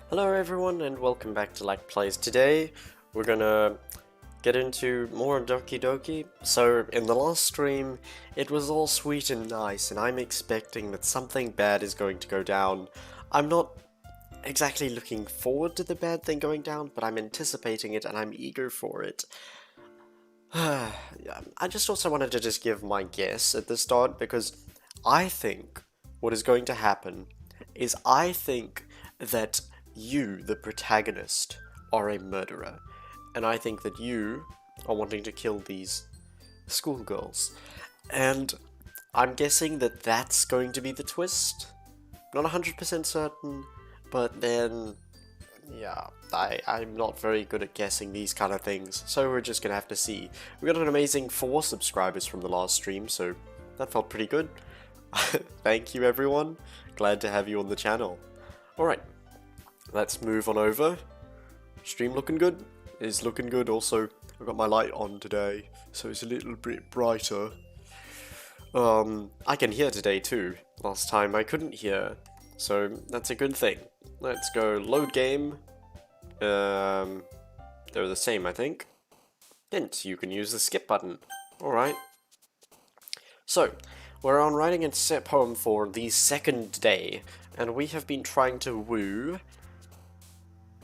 Hello everyone and welcome back to Like Plays. Today we're gonna get into more Doki. So in the last stream it was all sweet and nice and I'm expecting that something bad is going to go down. I'm not exactly looking forward to the bad thing going down, but I'm anticipating it and I'm eager for it. I just also wanted to just give my guess at the start because I think what is going to happen is I think that you, the protagonist, are a murderer, and I think that you are wanting to kill these schoolgirls, and I'm guessing that that's going to be the twist. Not 100% certain, but then, yeah, I'm not very good at guessing these kind of things, so we're just gonna have to see. We got an amazing 4 subscribers from the last stream, so that felt pretty good. Thank you everyone, glad to have you on the channel. Alright. Let's move on over. Stream looking good? Is looking good. Also, I've got my light on today, so it's a little bit brighter. I can hear today too. Last time I couldn't hear, so that's a good thing. Let's go load game. They're the same, I think. Hint, you can use the skip button. Alright. So, we're on writing a set poem for the second day, and we have been trying to woo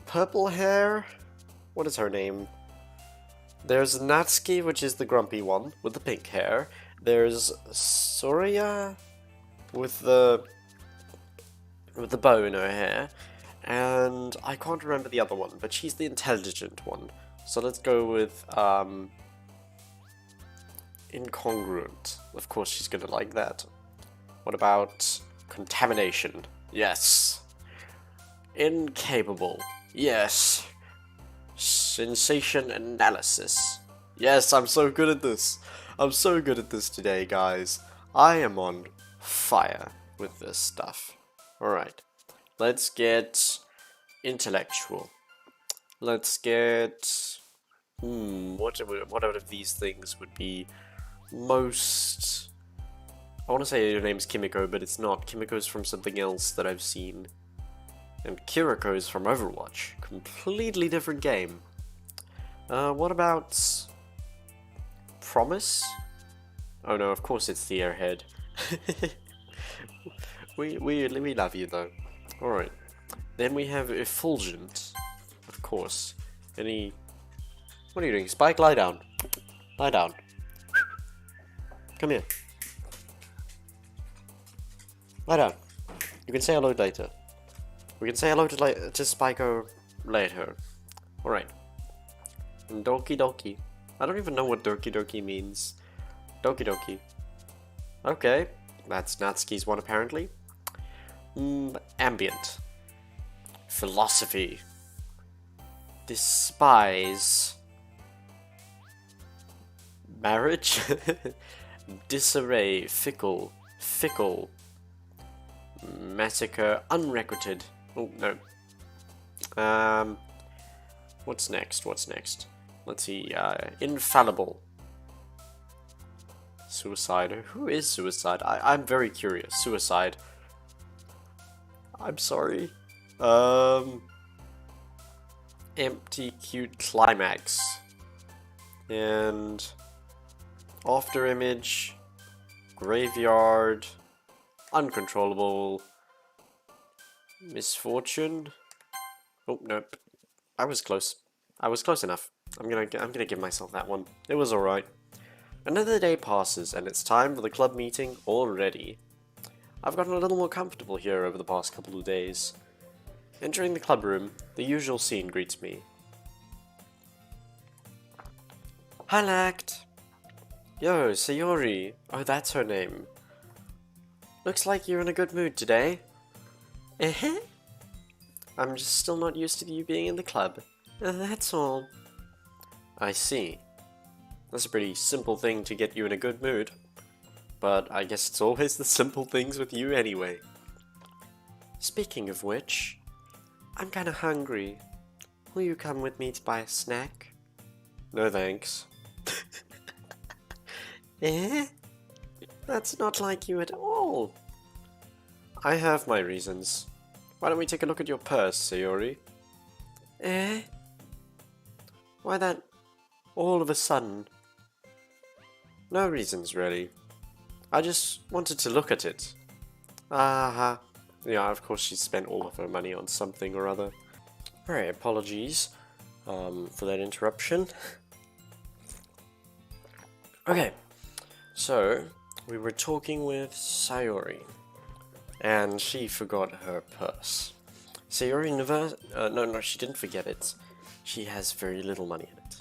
purple hair? What is her name? There's Natsuki, which is the grumpy one, with the pink hair. There's Surya, with the bow in her hair. And I can't remember the other one, but she's the intelligent one. So let's go with, incongruent. Of course she's gonna like that. What about contamination? Yes. Incapable. Yes. Sensation analysis. Yes, I'm so good at this. I'm so good at this today, guys. I am on fire with this stuff. Alright. Let's get intellectual. Let's get... what out of these things would be most... I want to say your name's Kimiko, but it's not. Kimiko's from something else that I've seen. And Kiriko's from Overwatch. Completely different game. What about... Promise? Oh no, of course it's the airhead. we love you though. Alright. Then we have Effulgent. Of course. Any... What are you doing? Spike, lie down. Lie down. Come here. Lie down. You can say hello later. We can say hello to Spyco later. Alright. Doki. I don't even know what Doki means. Doki. Okay. That's Natsuki's one apparently. Ambient. Philosophy. Despise. Marriage? Disarray. Fickle. Massacre. Unrequited. Oh, no. What's next? Let's see, infallible. Suicide. Who is suicide? I'm very curious. Suicide. I'm sorry. Empty cute climax. And after image. Graveyard. Uncontrollable. Misfortune. Oh, nope. I was close. I was close enough. I'm gonna give myself that one. It was alright. Another day passes, and it's time for the club meeting already. I've gotten a little more comfortable here over the past couple of days. Entering the club room, the usual scene greets me. Hi, Lact. Yo, Sayori. Oh, that's her name. Looks like you're in a good mood today. I'm just still not used to you being in the club. That's all. I see. That's a pretty simple thing to get you in a good mood. But I guess it's always the simple things with you anyway. Speaking of which, I'm kinda hungry. Will you come with me to buy a snack? No thanks. That's not like you at all. I have my reasons. Why don't we take a look at your purse, Sayori? Eh? Why that all of a sudden? No reasons, really. I just wanted to look at it. Ah, yeah, of course she spent all of her money on something or other. Alright, apologies for that interruption. Okay, so we were talking with Sayori, and she forgot her purse. Sayori no, she didn't forget it. She has very little money in it.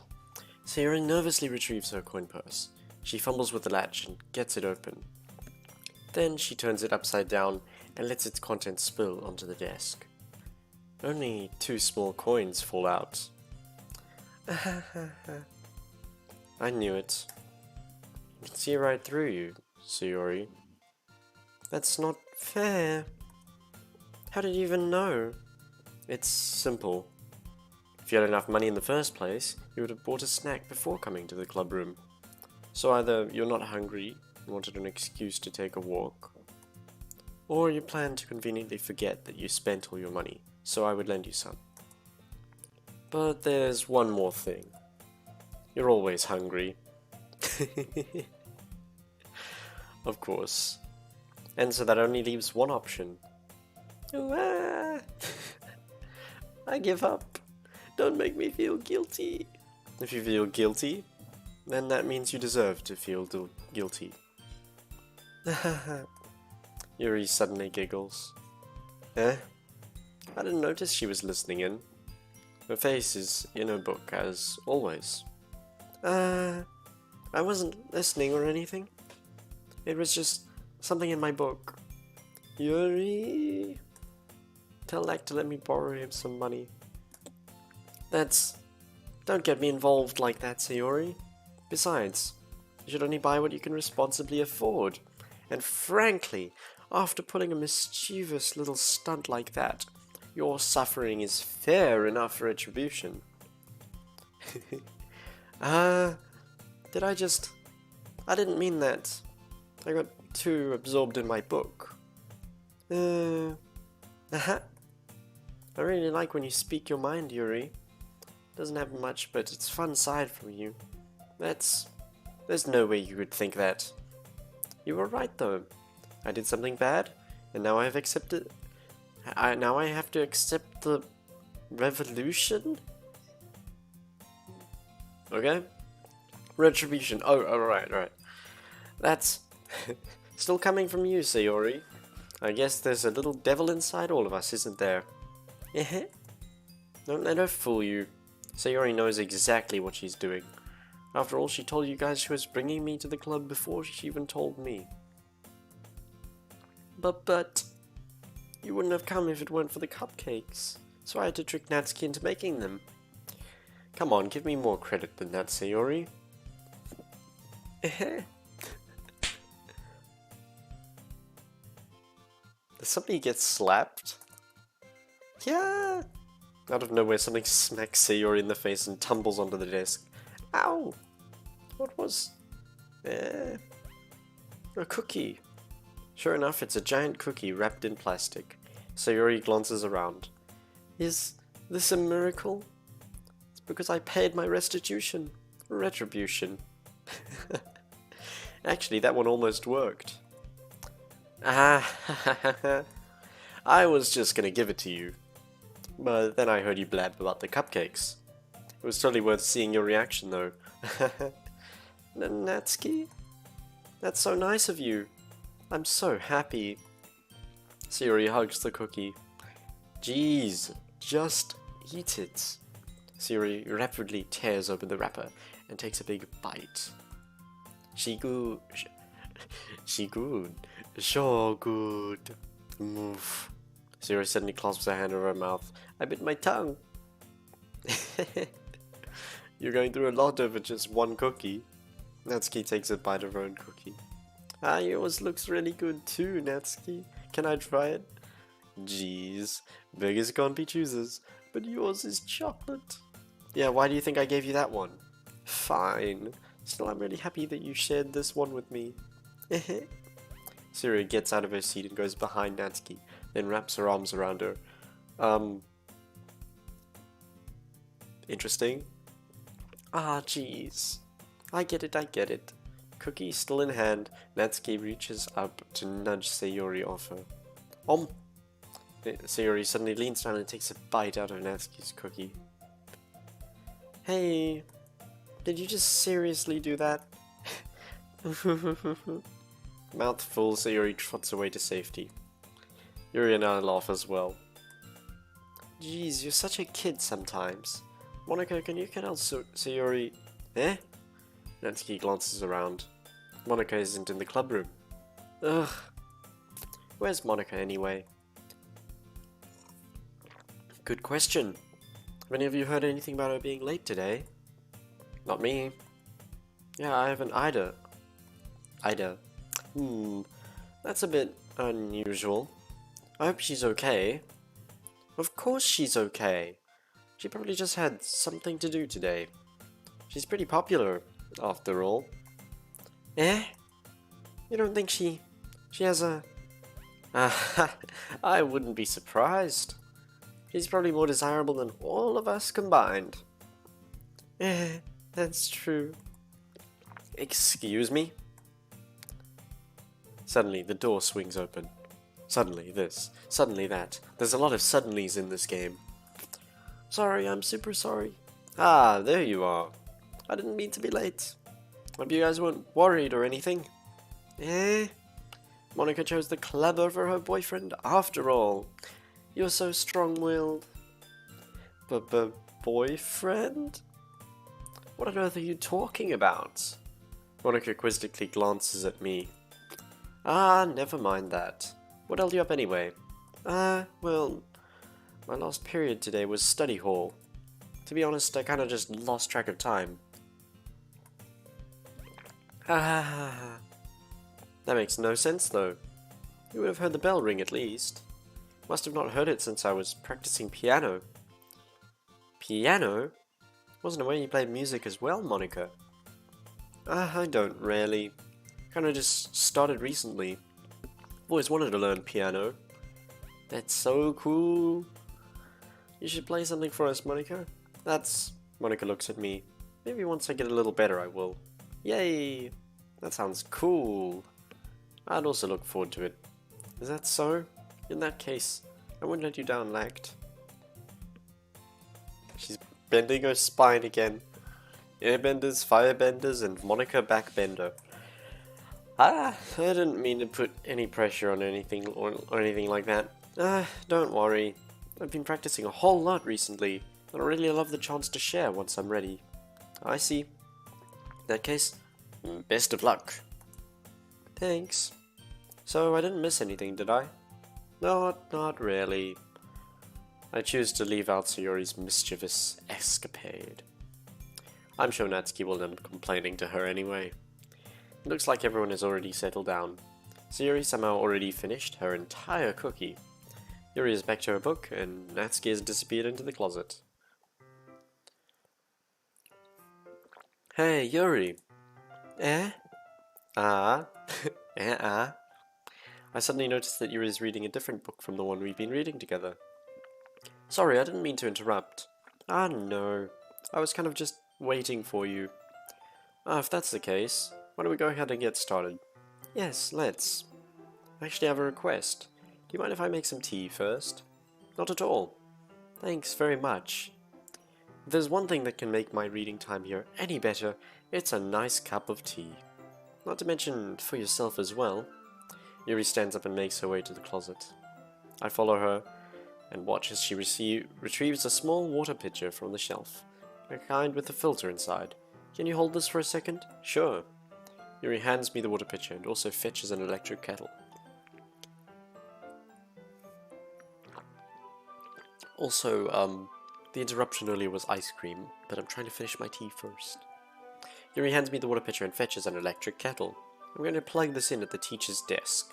Sayori nervously retrieves her coin purse. She fumbles with the latch and gets it open. Then she turns it upside down and lets its contents spill onto the desk. Only 2 small coins fall out. I knew it. I can see right through you, Sayori. That's not fair. How did you even know? It's simple. If you had enough money in the first place, you would have bought a snack before coming to the club room. So either you're not hungry and wanted an excuse to take a walk, or you plan to conveniently forget that you spent all your money, so I would lend you some. But there's one more thing. You're always hungry. Of course. And so that only leaves one option. I give up. Don't make me feel guilty. If you feel guilty, then that means you deserve to feel guilty. Yuri suddenly giggles. Eh? I didn't notice she was listening in. Her face is in her book, as always. I wasn't listening or anything. It was just something in my book. Yuri! Tell Lak to let me borrow him some money. Don't get me involved like that, Sayori. Besides, you should only buy what you can responsibly afford. And frankly, after pulling a mischievous little stunt like that, your suffering is fair enough retribution. I didn't mean that. I got too absorbed in my book. I really like when you speak your mind, Yuri. Doesn't have much, but it's a fun side from you. There's no way you could think that. You were right though. I did something bad, and now I have accepted. Now I have to accept the revolution? Okay? Retribution. Oh, alright. That's still coming from you, Sayori. I guess there's a little devil inside all of us, isn't there? Don't let her fool you. Sayori knows exactly what she's doing. After all, she told you guys she was bringing me to the club before she even told me. But you wouldn't have come if it weren't for the cupcakes, so I had to trick Natsuki into making them. Come on, give me more credit than that, Sayori. Did somebody get slapped? Yeah! Out of nowhere, something smacks Sayori in the face and tumbles onto the desk. Ow! What was... a cookie. Sure enough, it's a giant cookie wrapped in plastic. Sayori glances around. Is this a miracle? It's because I paid my restitution. Retribution. Actually, that one almost worked. I was just gonna give it to you. But then I heard you blab about the cupcakes. It was totally worth seeing your reaction though. Natsuki? That's so nice of you. I'm so happy. Sayori hugs the cookie. Jeez, just eat it. Sayori rapidly tears open the wrapper and takes a big bite. She good. So good. Move. Sayori suddenly clasps her hand over her mouth. I bit my tongue. You're going through a lot over just one cookie. Natsuki takes a bite of her own cookie. Yours looks really good too, Natsuki. Can I try it? Jeez, beggars can't be choosers, but yours is chocolate. Yeah, why do you think I gave you that one? Fine. Still, I'm really happy that you shared this one with me. Sayori gets out of her seat and goes behind Natsuki, then wraps her arms around her. Interesting. Ah, jeez. I get it, I get it. Cookie still in hand, Natsuki reaches up to nudge Sayori off her. Sayori suddenly leans down and takes a bite out of Natsuki's cookie. Hey, did you just seriously do that? Mouth full, Sayori trots away to safety. Yuri and I laugh as well. Jeez, you're such a kid sometimes. Monica, can you tell Sayori... Eh? Natsuki glances around. Monica isn't in the club room. Ugh. Where's Monica anyway? Good question. Have any of you heard anything about her being late today? Not me. Yeah, I haven't either. That's a bit unusual. I hope she's okay. Of course she's okay. She probably just had something to do today. She's pretty popular, after all. Eh? You don't think she has a... I wouldn't be surprised. She's probably more desirable than all of us combined. Eh, that's true. Excuse me? Suddenly, the door swings open. Suddenly this, suddenly that. There's a lot of suddenlies in this game. Sorry, I'm super sorry. Ah, there you are. I didn't mean to be late. Hope you guys weren't worried or anything. Eh? Monica chose the club over her boyfriend after all. You're so strong-willed. Boyfriend? What on earth are you talking about? Monica quizzically glances at me. Ah, never mind that. What held you up anyway? Well, my last period today was study hall. To be honest, I kinda just lost track of time. That makes no sense though. You would have heard the bell ring at least. Must have not heard it since I was practicing piano. Piano? Wasn't aware you played music as well, Monica. I don't really. Kinda just started recently. I've always wanted to learn piano. That's so cool. You should play something for us, Monica. Monica looks at me. Maybe once I get a little better I will. Yay! That sounds cool. I'd also look forward to it. Is that so? In that case, I won't let you down, Lact. She's bending her spine again. Airbenders, firebenders, and Monica backbender. I didn't mean to put any pressure on anything or anything like that. Don't worry. I've been practicing a whole lot recently, and I really love the chance to share once I'm ready. I see. In that case, best of luck. Thanks. So I didn't miss anything, did I? Not really. I choose to leave out Sayori's mischievous escapade. I'm sure Natsuki will end up complaining to her anyway. It looks like everyone has already settled down. Sayori somehow already finished her entire cookie. Yuri is back to her book, and Natsuki has disappeared into the closet. Hey, Yuri! Eh? I suddenly noticed that Yuri is reading a different book from the one we've been reading together. Sorry, I didn't mean to interrupt. No. I was kind of just waiting for you. If that's the case, why don't we go ahead and get started? Yes, let's. I actually have a request. Do you mind if I make some tea first? Not at all. Thanks very much. If there's one thing that can make my reading time here any better, it's a nice cup of tea. Not to mention for yourself as well. Yuri stands up and makes her way to the closet. I follow her and watch as she retrieves a small water pitcher from the shelf, a kind with a filter inside. Can you hold this for a second? Sure. Yuri hands me the water pitcher and also fetches an electric kettle. Also, the interruption earlier was ice cream, but I'm trying to finish my tea first. Yuri hands me the water pitcher and fetches an electric kettle. I'm going to plug this in at the teacher's desk.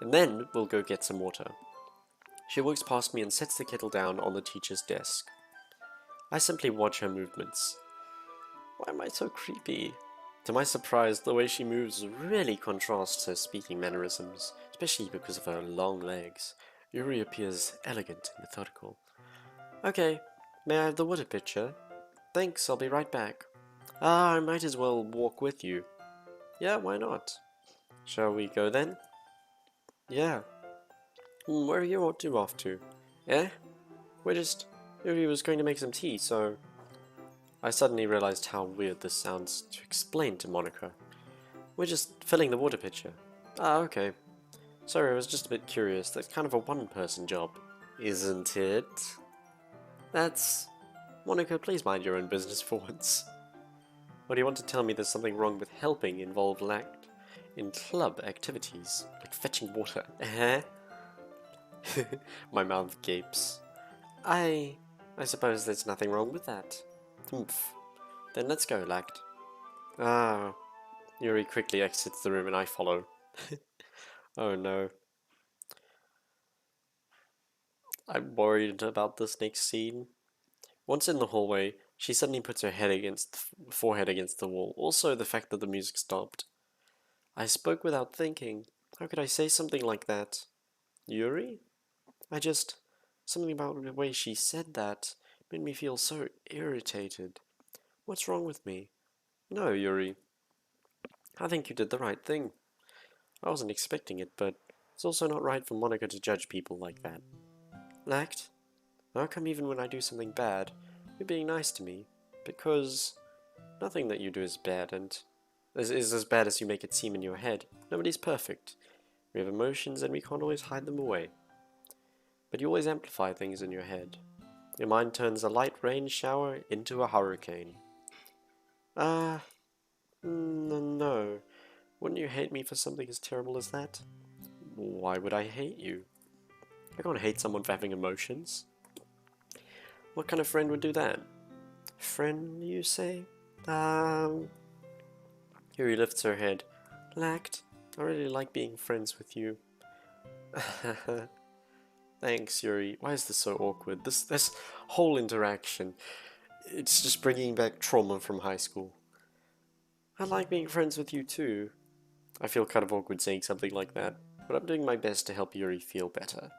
And then we'll go get some water. She walks past me and sets the kettle down on the teacher's desk. I simply watch her movements. Why am I so creepy? To my surprise, the way she moves really contrasts her speaking mannerisms, especially because of her long legs. Yuri appears elegant and methodical. Okay, may I have the water pitcher? Thanks, I'll be right back. I might as well walk with you. Yeah, why not? Shall we go then? Yeah. Where are you two off to? Eh? Yuri was going to make some tea, so... I suddenly realized how weird this sounds to explain to Monica. We're just filling the water pitcher. Ah, okay. Sorry, I was just a bit curious. That's kind of a one-person job. Isn't it? That's... Monica, please mind your own business for once. Or do you want to tell me there's something wrong with helping involved lacked in club activities, like fetching water? Eh? My mouth gapes. I suppose there's nothing wrong with that. Humph. Then let's go, Lacked. Ah. Yuri quickly exits the room and I follow. Oh no. I'm worried about this next scene. Once in the hallway, she suddenly puts her forehead against the wall. Also, the fact that the music stopped. I spoke without thinking. How could I say something like that? Yuri? Something about the way she said that made me feel so irritated. What's wrong with me? No, Yuri. I think you did the right thing. I wasn't expecting it, but it's also not right for Monica to judge people like that. Lacked? How come even when I do something bad, you're being nice to me? Because nothing that you do is bad, and is as bad as you make it seem in your head. Nobody's perfect. We have emotions and we can't always hide them away. But you always amplify things in your head. Your mind turns a light rain shower into a hurricane. No. Wouldn't you hate me for something as terrible as that? Why would I hate you? I can't hate someone for having emotions. What kind of friend would do that? Friend, you say? Yuri lifts her head. Lacked, I really like being friends with you. Thanks, Yuri. Why is this so awkward? This whole interaction, it's just bringing back trauma from high school. I like being friends with you too. I feel kind of awkward saying something like that, but I'm doing my best to help Yuri feel better.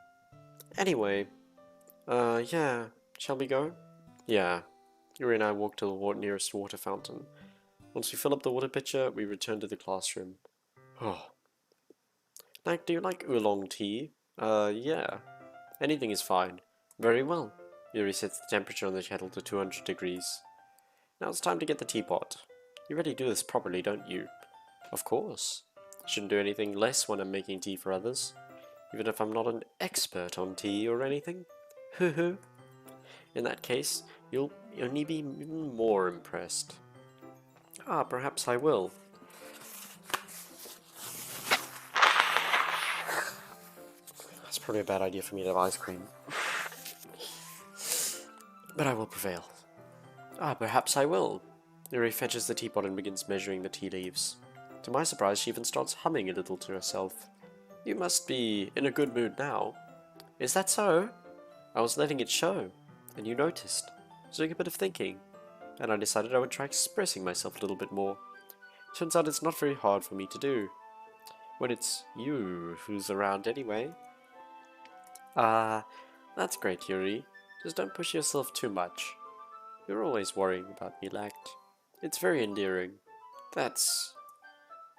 Anyway, yeah, shall we go? Yeah. Yuri and I walk to the nearest water fountain. Once we fill up the water pitcher, we return to the classroom. Oh. Do you like oolong tea? Yeah. Anything is fine. Very well. Yuri sets the temperature on the kettle to 200 degrees. Now it's time to get the teapot. You really do this properly, don't you? Of course. Shouldn't do anything less when I'm making tea for others. Even if I'm not an expert on tea or anything. Hoo. In that case, you'll only be even more impressed. Ah, perhaps I will. That's probably a bad idea for me to have ice cream. But I will prevail. Ah, perhaps I will. Yuri fetches the teapot and begins measuring the tea leaves. To my surprise, she even starts humming a little to herself. You must be in a good mood now. Is that so? I was letting it show, and you noticed. Doing a bit of thinking, and I decided I would try expressing myself a little bit more. Turns out it's not very hard for me to do, when it's you who's around anyway. That's great, Yuri. Just don't push yourself too much. You're always worrying about me, Lacked. It's very endearing.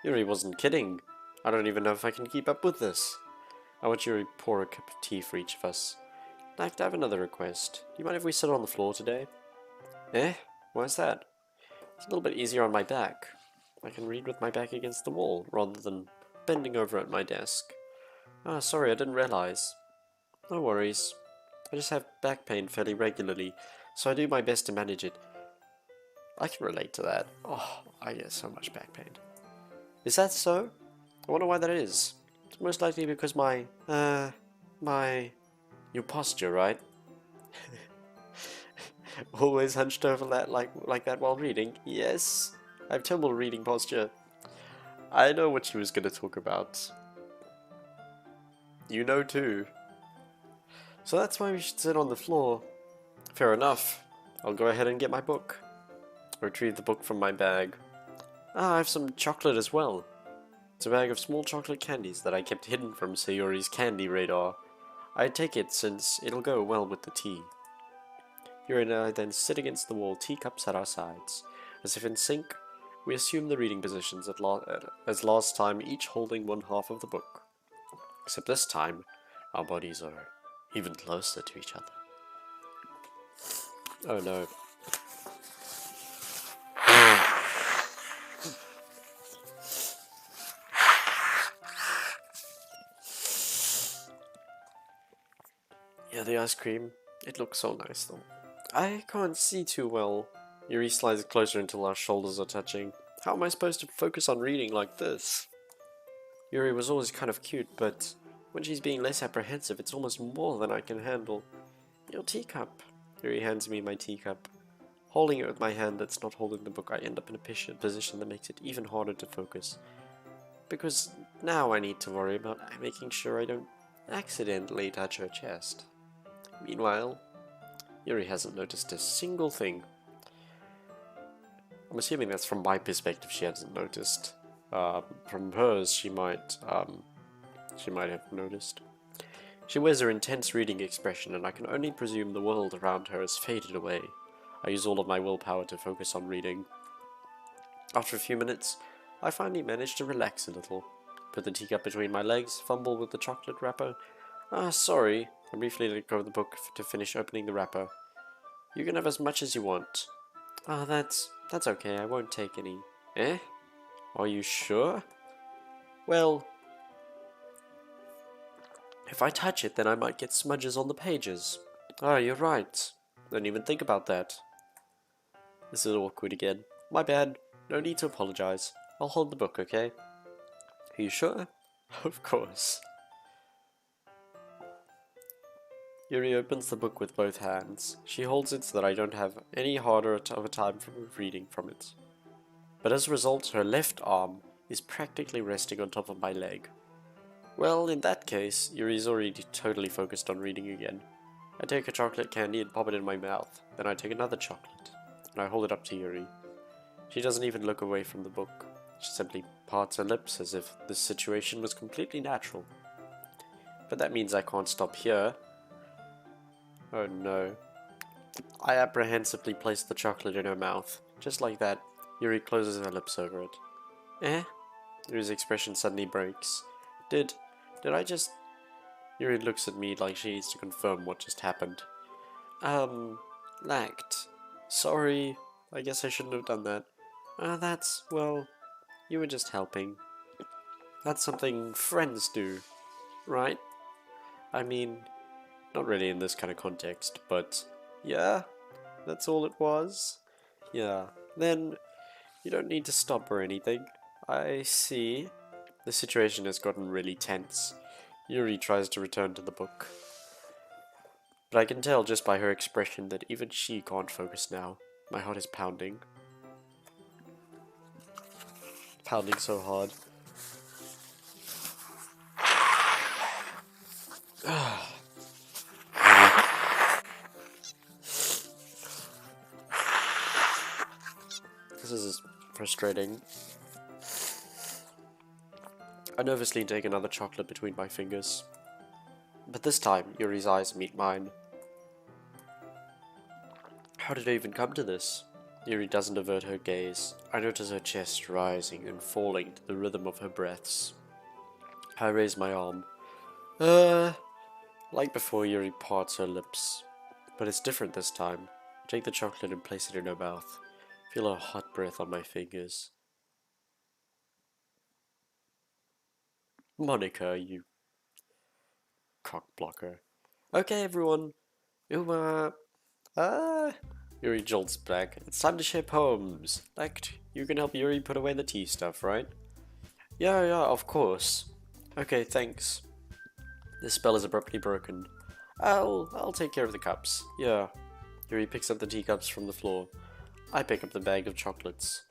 Yuri wasn't kidding. I don't even know if I can keep up with this. I want Yuri to pour a cup of tea for each of us. Lacked, I have another request. Do you mind if we sit on the floor today? Eh? Why's that? It's a little bit easier on my back. I can read with my back against the wall, rather than bending over at my desk. Ah, sorry, I didn't realize. No worries. I just have back pain fairly regularly, so I do my best to manage it. I can relate to that. Oh, I get so much back pain. Is that so? I wonder why that is. It's most likely because your posture, right? Always hunched over that like that while reading. Yes, I have terrible reading posture. I know what she was going to talk about. You know too. So that's why we should sit on the floor. Fair enough. I'll go ahead and get my book. Retrieve the book from my bag. Ah, I have some chocolate as well. It's a bag of small chocolate candies that I kept hidden from Sayori's candy radar. I take it since it'll go well with the tea. Yuri and I then sit against the wall, teacups at our sides. As if in sync, we assume the reading positions as last time, each holding one half of the book. Except this time, our bodies are even closer to each other. Oh no. Yeah, the ice cream, it looks so nice though. I can't see too well. Yuri slides closer until our shoulders are touching. How am I supposed to focus on reading like this? Yuri was always kind of cute, but when she's being less apprehensive, it's almost more than I can handle. Your teacup. Yuri hands me my teacup. Holding it with my hand that's not holding the book, I end up in a position that makes it even harder to focus. Because now I need to worry about making sure I don't accidentally touch her chest. Meanwhile, Yuri hasn't noticed a single thing. I'm assuming that's from my perspective she hasn't noticed. From hers, she might have noticed. She wears her intense reading expression, and I can only presume the world around her has faded away. I use all of my willpower to focus on reading. After a few minutes, I finally manage to relax a little. Put the teacup between my legs, fumble with the chocolate wrapper. Sorry. I briefly let go of the book to finish opening the wrapper. You can have as much as you want. That's okay, I won't take any. Eh? Are you sure? Well, if I touch it, then I might get smudges on the pages. You're right. Don't even think about that. This is awkward again. My bad. No need to apologize. I'll hold the book, okay? Are you sure? Of course. Yuri opens the book with both hands. She holds it so that I don't have any harder of a time from reading from it. But as a result, her left arm is practically resting on top of my leg. Well, in that case, Yuri's already totally focused on reading again. I take a chocolate candy and pop it in my mouth. Then I take another chocolate, and I hold it up to Yuri. She doesn't even look away from the book. She simply parts her lips as if this situation was completely natural. But that means I can't stop here. Oh no. I apprehensively place the chocolate in her mouth. Just like that, Yuri closes her lips over it. Eh? Yuri's expression suddenly breaks. Did I just... Yuri looks at me like she needs to confirm what just happened. Lacked. Sorry. I guess I shouldn't have done that. Well, you were just helping. That's something friends do, right? I mean, not really in this kind of context, but yeah, that's all it was. Yeah, then you don't need to stop or anything. I see. The situation has gotten really tense. Yuri tries to return to the book. But I can tell just by her expression that even she can't focus now. My heart is pounding. Pounding so hard. This is frustrating. I nervously take another chocolate between my fingers. But this time, Yuri's eyes meet mine. How did I even come to this? Yuri doesn't avert her gaze. I notice her chest rising and falling to the rhythm of her breaths. I raise my arm. Like before, Yuri parts her lips. But it's different this time. I take the chocolate and place it in her mouth. Feel her hot breath on my fingers. Monica, you cock blocker. Okay, everyone. Yuri jolts back. It's time to share poems. Like, you can help Yuri put away the tea stuff, right? Yeah, of course. Okay, thanks. This spell is abruptly broken. I'll take care of the cups. Yeah. Yuri picks up the teacups from the floor. I pick up the bag of chocolates.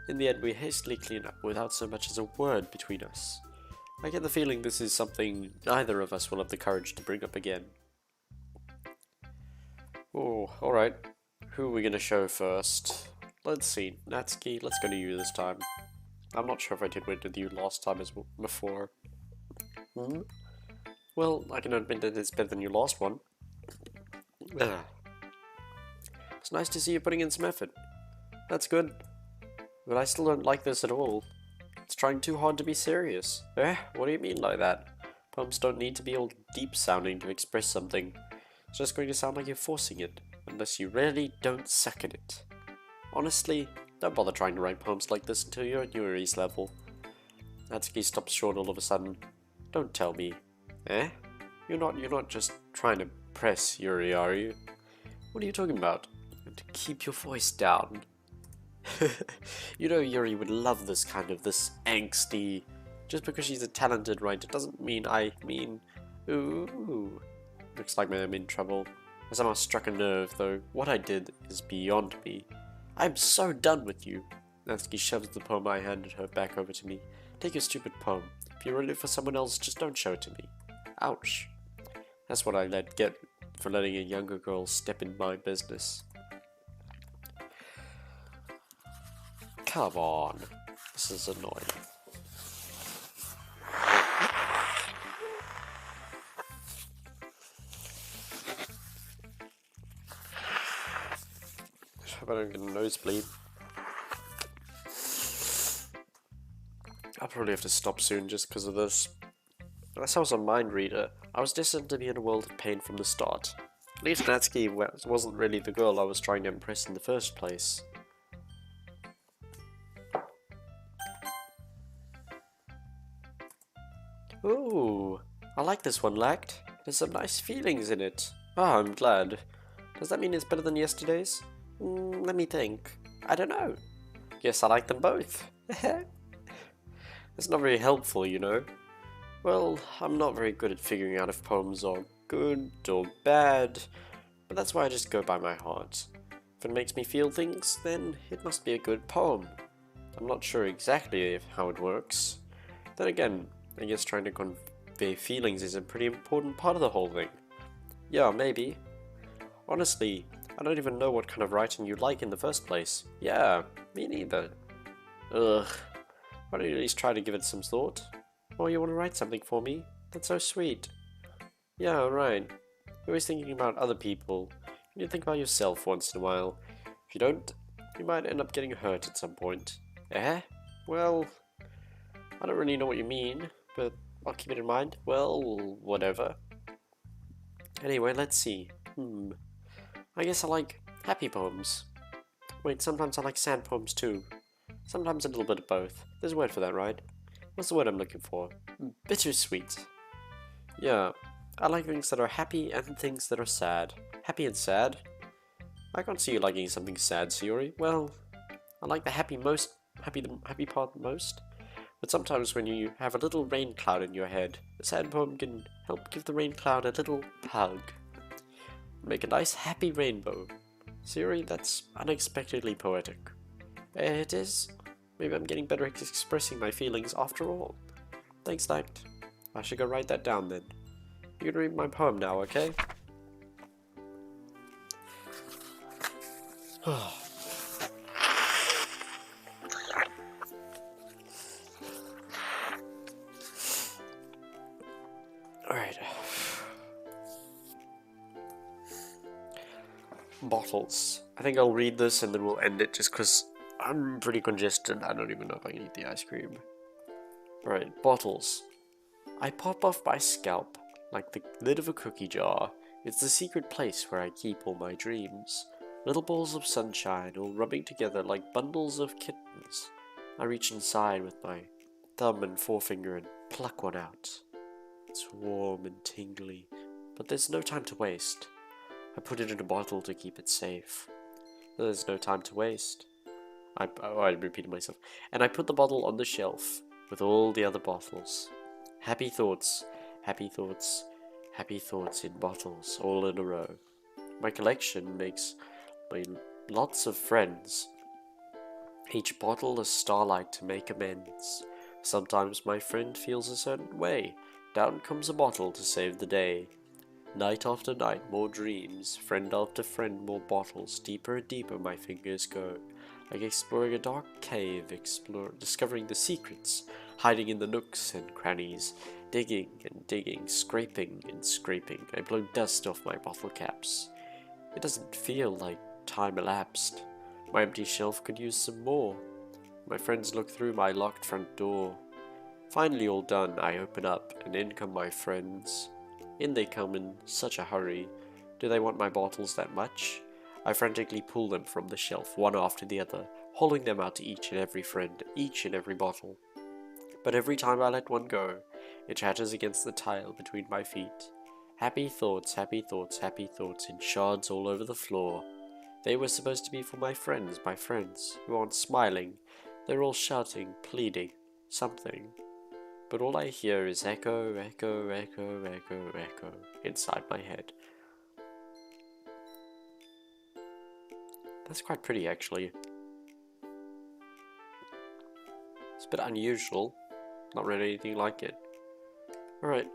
In the end, we hastily clean up without so much as a word between us. I get the feeling this is something neither of us will have the courage to bring up again. Oh, alright. Who are we gonna show first? Let's see. Natsuki, let's go to you this time. I'm not sure if I did win with you last time as before. Well, I can admit that it's better than your last one. Ugh. It's nice to see you putting in some effort. That's good. But I still don't like this at all. It's trying too hard to be serious. What do you mean by that? Poems don't need to be all deep sounding to express something. It's just going to sound like you're forcing it, unless you really don't suck at it. Honestly, don't bother trying to write poems like this until you're at Yuri's level. Natsuki stops short all of a sudden. Don't tell me. You're not just trying to press Yuri, are you? What are you talking about? And to keep your voice down. You know Yuri would love this angsty. Just because she's a talented writer doesn't mean ooh. Looks like I'm in trouble. I somehow struck a nerve, though. What I did is beyond me. I'm so done with you. Natsuki shoves the poem I handed her back over to me. Take your stupid poem. If you wrote it for someone else, just don't show it to me. Ouch. That's what I get for letting a younger girl step in my business. Come on. This is annoying. I hope I don't get a nosebleed. I'll probably have to stop soon just because of this. Unless I was a mind reader, I was destined to be in a world of pain from the start. At least Natsuki wasn't really the girl I was trying to impress in the first place. Ooh, I like this one, Lact. There's some nice feelings in it. Oh, I'm glad. Does that mean it's better than yesterday's? Let me think. I don't know. Guess I like them both. It's not very helpful, you know. Well, I'm not very good at figuring out if poems are good or bad, but that's why I just go by my heart. If it makes me feel things, then it must be a good poem. I'm not sure exactly how it works. Then again, I guess trying to convey feelings is a pretty important part of the whole thing. Yeah, maybe. Honestly, I don't even know what kind of writing you like in the first place. Yeah, me neither. Ugh. Why don't you at least try to give it some thought? Oh, you want to write something for me? That's so sweet. Yeah, right. You're always thinking about other people. You need to think about yourself once in a while. If you don't, you might end up getting hurt at some point. Well, I don't really know what you mean, but I'll keep it in mind. Well, whatever. Anyway, let's see. I guess I like happy poems. Wait, sometimes I like sad poems too. Sometimes a little bit of both. There's a word for that, right? What's the word I'm looking for? Bittersweet. Yeah, I like things that are happy and things that are sad. Happy and sad? I can't see you liking something sad, Sayori. Well, I like the happy part most. But sometimes when you have a little rain cloud in your head, a sad poem can help give the rain cloud a little hug. Make a nice happy rainbow. Sayori, that's unexpectedly poetic. It is. Maybe I'm getting better at expressing my feelings after all. Thanks, Lact. I should go write that down then. You can read my poem now, okay? Alright. Bottles. I think I'll read this and then we'll end it just because I'm pretty congested. I don't even know if I can eat the ice cream. Alright, bottles. I pop off my scalp like the lid of a cookie jar. It's the secret place where I keep all my dreams. Little balls of sunshine all rubbing together like bundles of kittens. I reach inside with my thumb and forefinger and pluck one out. It's warm and tingly, but there's no time to waste. I put it in a bottle to keep it safe. There's no time to waste. I repeated myself. And I put the bottle on the shelf with all the other bottles. Happy thoughts, happy thoughts, happy thoughts in bottles, all in a row. My collection makes me lots of friends. Each bottle a starlight to make amends. Sometimes my friend feels a certain way. Down comes a bottle to save the day. Night after night, more dreams. Friend after friend, more bottles. Deeper and deeper my fingers go. Like exploring a dark cave, discovering the secrets hiding in the nooks and crannies, digging and digging, scraping and scraping. I blow dust off my bottle caps. It doesn't feel like time elapsed. My empty shelf could use some more. My friends look through my locked front door. Finally all done, I open up, and in come my friends. In they come in such a hurry. Do they want my bottles that much? I frantically pull them from the shelf, one after the other, holding them out to each and every friend, each and every bottle. But every time I let one go, it shatters against the tile between my feet. Happy thoughts, happy thoughts, happy thoughts in shards all over the floor. They were supposed to be for my friends, who aren't smiling. They're all shouting, pleading, something. But all I hear is echo, echo, echo, echo, echo inside my head. That's quite pretty, actually. It's a bit unusual. Not read anything like it. Alright.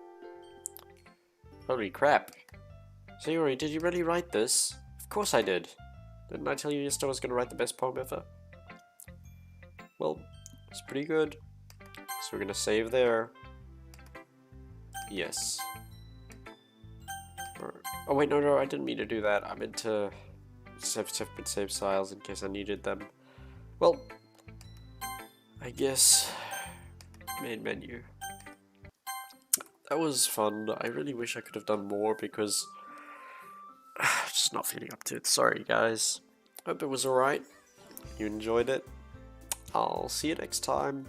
Holy crap. Sayori, did you really write this? Of course I did. Didn't I tell you yesterday I was going to write the best poem ever? Well, it's pretty good. So we're going to save there. Yes. Oh wait, no, I didn't mean to do that. I meant to save files in case I needed them. Well, I guess main menu. That was fun. I really wish I could have done more because I'm just not feeling up to it. Sorry guys. Hope it was alright. You enjoyed it. I'll see you next time.